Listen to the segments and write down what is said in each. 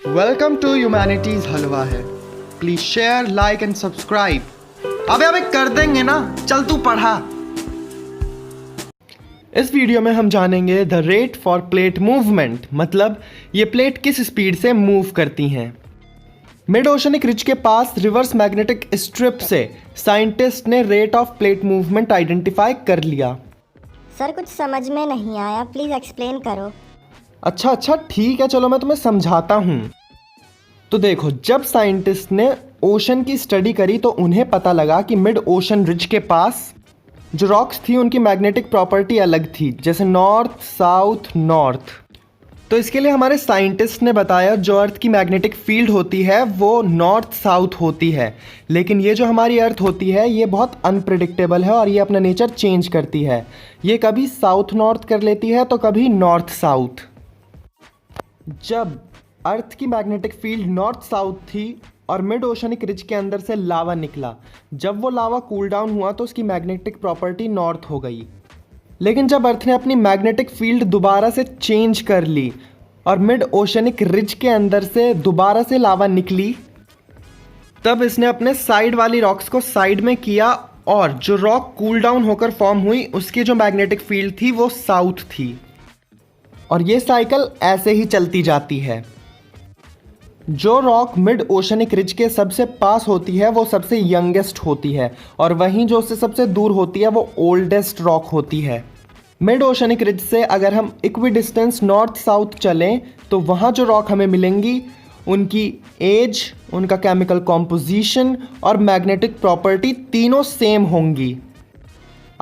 Welcome to humanities हलवा है। Please share, like and subscribe. अबे कर देंगे ना, चल तू पढ़ा। इस वीडियो में हम जानेंगे the rate for plate movement, मतलब ये प्लेट किस स्पीड से मूव करती हैं। मिड ओशनिक रिज के पास रिवर्स मैग्नेटिक स्ट्रिप से साइंटिस्ट ने rate of plate movement identify कर लिया। सर कुछ समझ में नहीं आया, प्लीज़ एक्सप्लेन करो। अच्छा ठीक है, चलो मैं तुम्हें समझाता हूँ। तो देखो, जब साइंटिस्ट ने ओशन की स्टडी करी तो उन्हें पता लगा कि मिड ओशन रिज के पास जो रॉक्स थी उनकी मैग्नेटिक प्रॉपर्टी अलग थी, जैसे नॉर्थ साउथ नॉर्थ। तो इसके लिए हमारे साइंटिस्ट ने बताया जो अर्थ की मैग्नेटिक फील्ड होती है वो नॉर्थ साउथ होती है, लेकिन ये जो हमारी अर्थ होती है ये बहुत अनप्रिडिक्टेबल है और ये अपना नेचर चेंज करती है। ये कभी साउथ नॉर्थ कर लेती है तो कभी नॉर्थ साउथ। जब अर्थ की मैग्नेटिक फील्ड नॉर्थ साउथ थी और मिड ओशनिक रिज के अंदर से लावा निकला, जब वो लावा कूल डाउन हुआ तो उसकी मैग्नेटिक प्रॉपर्टी नॉर्थ हो गई। लेकिन जब अर्थ ने अपनी मैग्नेटिक फील्ड दोबारा से चेंज कर ली और मिड ओशनिक रिज के अंदर से दोबारा से लावा निकली, तब इसने अपने साइड वाली रॉक्स को साइड में किया और जो रॉक कूल डाउन होकर फॉर्म हुई उसकी जो मैग्नेटिक फील्ड थी वो साउथ थी। और ये साइकिल ऐसे ही चलती जाती है। जो रॉक मिड ओशनिक रिज के सबसे पास होती है वो सबसे यंगेस्ट होती है और वहीं जो उससे सबसे दूर होती है वो ओल्डेस्ट रॉक होती है। मिड ओशनिक रिज से अगर हम इक्वी डिस्टेंस नॉर्थ साउथ चलें तो वहाँ जो रॉक हमें मिलेंगी उनकी एज, उनका केमिकल कॉम्पोजिशन और मैग्नेटिक प्रॉपर्टी तीनों सेम होंगी।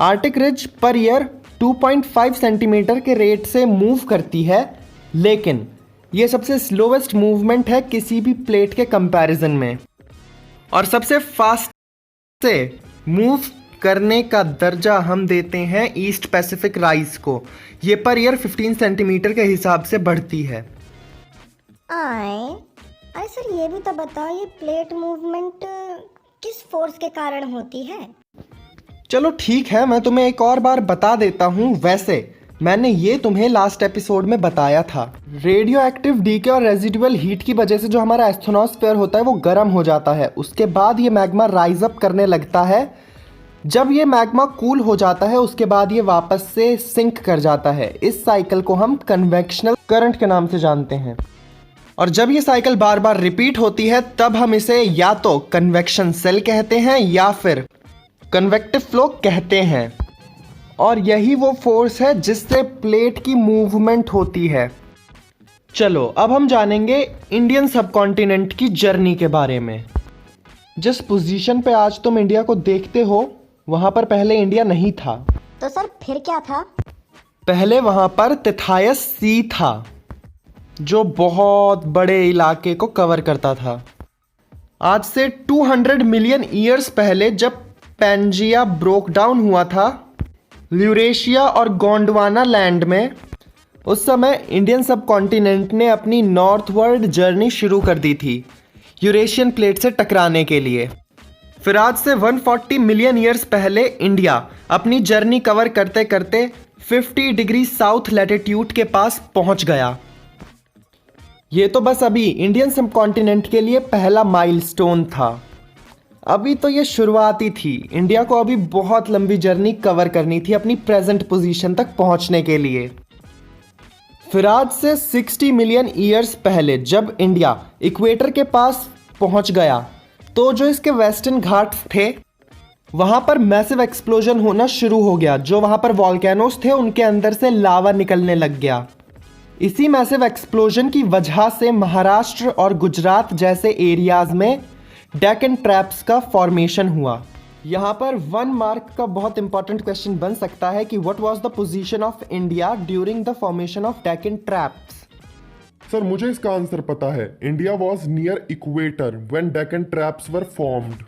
Arctic ridge per year 2.5 centimetre के रेट से मूव करती है, लेकिन ये सबसे स्लोवेस्ट मूवमेंट है किसी भी प्लेट के कंपैरिजन में। और सबसे फास्ट से मूव करने का दर्जा हम देते हैं ईस्ट पैसिफिक राइज को। ये पर ईयर 15 सेंटीमीटर के हिसाब से बढ़ती है। आए सर, ये भी तो बताओ, ये प्लेट मूवमेंट किस फोर्स के कारण होती है? चलो ठीक है, मैं तुम्हें एक और बार बता देता हूँ। वैसे मैंने ये तुम्हें लास्ट एपिसोड में बताया था। रेडियो एक्टिव डीके और रेजिडुअल हीट की वजह से जो हमारा एस्थनोस्फेयर होता है वो गर्म हो जाता है। उसके बाद ये मैग्मा राइज अप करने लगता है। जब ये मैग्मा कूल हो जाता है उसके बाद ये वापस से सिंक कर जाता है। इस साइकिल को हम कन्वेक्शनल करंट के नाम से जानते हैं। और जब ये साइकिल बार बार रिपीट होती है तब हम इसे या तो कन्वेक्शन सेल कहते हैं या फिर कन्वेक्टिव फ्लो कहते हैं। और यही वो फोर्स है जिससे प्लेट की मूवमेंट होती है। चलो अब हम जानेंगे इंडियन सबकॉन्टिनेंट की जर्नी के बारे में। जिस पोजीशन पे आज तुम इंडिया को देखते हो वहां पर पहले इंडिया नहीं था। तो सर फिर क्या था? पहले वहां पर तिथायस सी था जो बहुत बड़े इलाके को कवर करता था। आज से 200 मिलियन ईयर्स पहले जब पैंजिया ब्रोक डाउन हुआ था यूरेशिया और गोंडवाना लैंड में, उस समय इंडियन सबकॉन्टिनेंट ने अपनी नॉर्थवर्ड जर्नी शुरू कर दी थी यूरेशियन प्लेट से टकराने के लिए। फिर आज से 140 मिलियन ईयर्स पहले इंडिया अपनी जर्नी कवर करते करते 50 डिग्री साउथ लैटिट्यूड के पास पहुंच गया। ये तो बस अभी इंडियन सबकॉन्टिनेंट के लिए पहला माइलस्टोन था। अभी तो ये शुरुआती थी। इंडिया को अभी बहुत लंबी जर्नी कवर करनी थी अपनी प्रेजेंट पोजीशन तक पहुंचने के लिए। फिर आज से 60 मिलियन ईयर्स पहले जब इंडिया इक्वेटर के पास पहुंच गया तो जो इसके वेस्टर्न घाट्स थे वहां पर मैसिव एक्सप्लोजन होना शुरू हो गया। जो वहां पर वॉल्केनोस थे उनके अंदर से लावा निकलने लग गया। इसी मैसिव एक्सप्लोजन की वजह से महाराष्ट्र और गुजरात जैसे एरियाज में डेक्कन ट्रैप्स का फॉर्मेशन हुआ। यहाँ पर 1 मार्क का बहुत इंपॉर्टेंट क्वेश्चन बन सकता है कि what was the position of India during the formation of Deccan traps. Sir मुझे इसका आंसर पता है। India was near equator when Deccan traps were formed.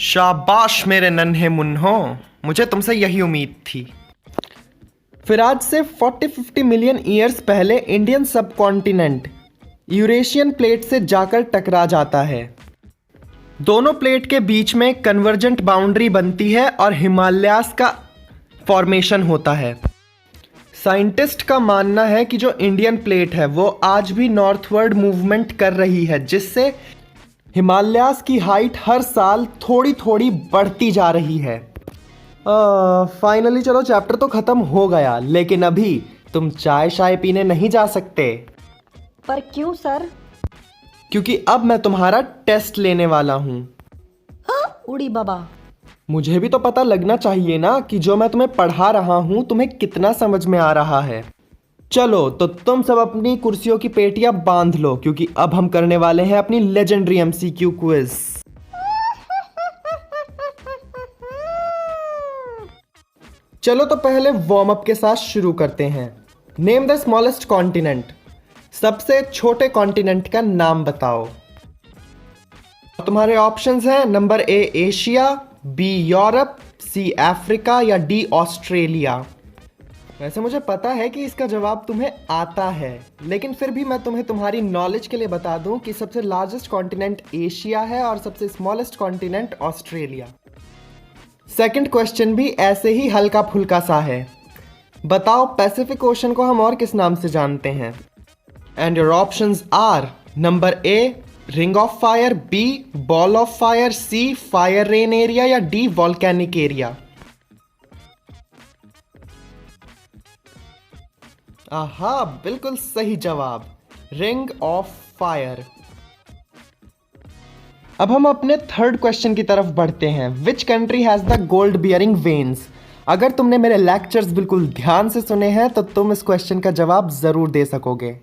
शाबाश मेरे नन्हे मुन्नो, मुझे तुमसे यही उम्मीद थी। फिर आज से 40-50 मिलियन ईयर्स पहले इंडियन सबकॉन्टिनेंट यूरेशियन प्लेट से जाकर टकरा जाता है। दोनों प्लेट के बीच में कन्वर्जेंट बाउंड्री बनती है और हिमालयास का फॉर्मेशन होता है। साइंटिस्ट का मानना है कि जो इंडियन प्लेट है वो आज भी नॉर्थवर्ड मूवमेंट कर रही है, जिससे हिमालयास की हाइट हर साल थोड़ी थोड़ी बढ़ती जा रही है। फाइनली चलो चैप्टर तो खत्म हो गया, लेकिन अभी तुम चाय शाय पीने नहीं जा सकते, पर क्यों सर? क्योंकि अब मैं तुम्हारा टेस्ट लेने वाला हूँ। उड़ी बाबा। मुझे भी तो पता लगना चाहिए ना कि जो मैं तुम्हें पढ़ा रहा हूँ तुम्हें कितना समझ में आ रहा है। चलो तो तुम सब अपनी कुर्सियों की पेटियां बांध लो, क्योंकि अब हम करने वाले हैं अपनी लेजेंडरी एमसीक्यू क्विज। चलो तो पहले वार्म अप के साथ शुरू करते हैं। Name the smallest continent. सबसे छोटे कॉन्टिनेंट का नाम बताओ। तुम्हारे ऑप्शंस हैं number A Asia, B Europe, C Africa या डी ऑस्ट्रेलिया। वैसे मुझे पता है कि इसका जवाब तुम्हें आता है, लेकिन फिर भी मैं तुम्हें तुम्हारी नॉलेज के लिए बता दूं कि सबसे लार्जेस्ट कॉन्टिनेंट एशिया है और सबसे smallest continent Australia. Second question भी ऐसे ही हल्का फुल्का सा है। बताओ पैसिफिक ओशन को हम और किस नाम से जानते हैं? And your options are number A ring of fire, B ball of fire, C fire rain area या डी वॉल्केनिक एरिया। आहा, बिल्कुल सही जवाब, रिंग ऑफ फायर। अब हम अपने थर्ड क्वेश्चन की तरफ बढ़ते हैं। Which country has the gold bearing veins? अगर तुमने मेरे लेक्चर्स बिल्कुल ध्यान से सुने हैं तो तुम इस क्वेश्चन का जवाब जरूर दे सकोगे।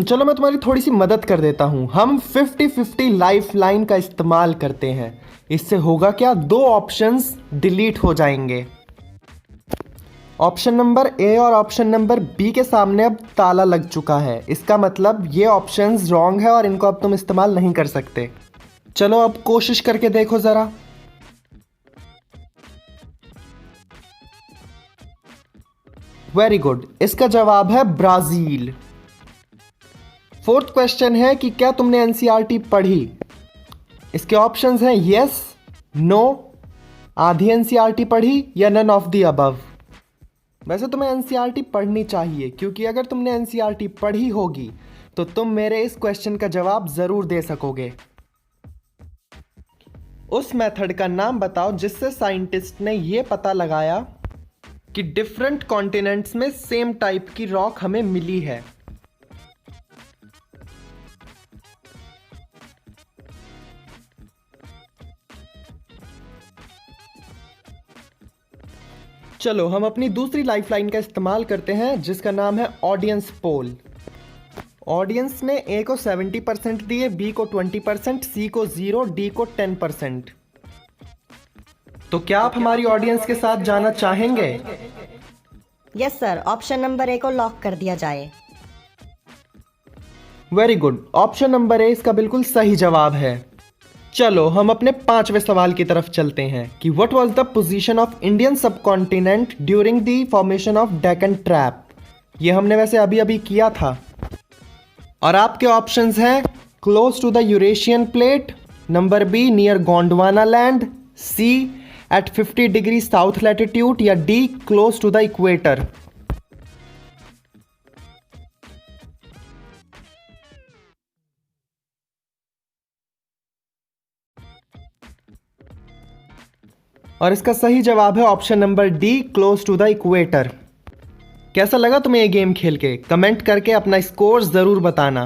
चलो मैं तुम्हारी थोड़ी सी मदद कर देता हूं। हम 50-50 लाइफ लाइन का इस्तेमाल करते हैं। इससे होगा क्या, दो ऑप्शंस डिलीट हो जाएंगे। ऑप्शन नंबर ए और ऑप्शन नंबर बी के सामने अब ताला लग चुका है। इसका मतलब ये ऑप्शंस रॉन्ग है और इनको अब तुम इस्तेमाल नहीं कर सकते। चलो अब कोशिश करके देखो जरा। वेरी गुड, इसका जवाब है ब्राजील। फोर्थ क्वेश्चन है कि क्या तुमने एनसीईआरटी पढ़ी? इसके ऑप्शंस हैं यस, नो, आधी एनसीईआरटी पढ़ी या नन ऑफ द अबव। वैसे तुम्हें एनसीईआरटी पढ़नी चाहिए, क्योंकि अगर तुमने एनसीईआरटी पढ़ी होगी तो तुम मेरे इस क्वेश्चन का जवाब जरूर दे सकोगे। उस मेथड का नाम बताओ जिससे साइंटिस्ट ने यह पता लगाया कि डिफरेंट कॉन्टिनेंट्स में सेम टाइप की रॉक हमें मिली है। चलो हम अपनी दूसरी लाइफलाइन का इस्तेमाल करते हैं, जिसका नाम है ऑडियंस पोल। ऑडियंस ने ए को 70% दिए, बी को 20%, सी को 0, डी को 10%। तो क्या आप हमारी ऑडियंस के साथ जाना चाहेंगे? Yes sir, option number A को लॉक कर दिया जाए। Very good, option number A इसका बिल्कुल सही जवाब है। चलो हम अपने पांचवें सवाल की तरफ चलते हैं कि what was the position of Indian subcontinent during the formation of Deccan trap. ये हमने वैसे अभी अभी किया था। और आपके ऑप्शंस हैं close to the Eurasian plate, number B near Gondwana land, C at 50 degree south latitude या D close to the equator. और इसका सही जवाब है option number D close to the equator. कैसा लगा तुम्हें ये गेम खेल के? कमेंट करके अपना स्कोर जरूर बताना।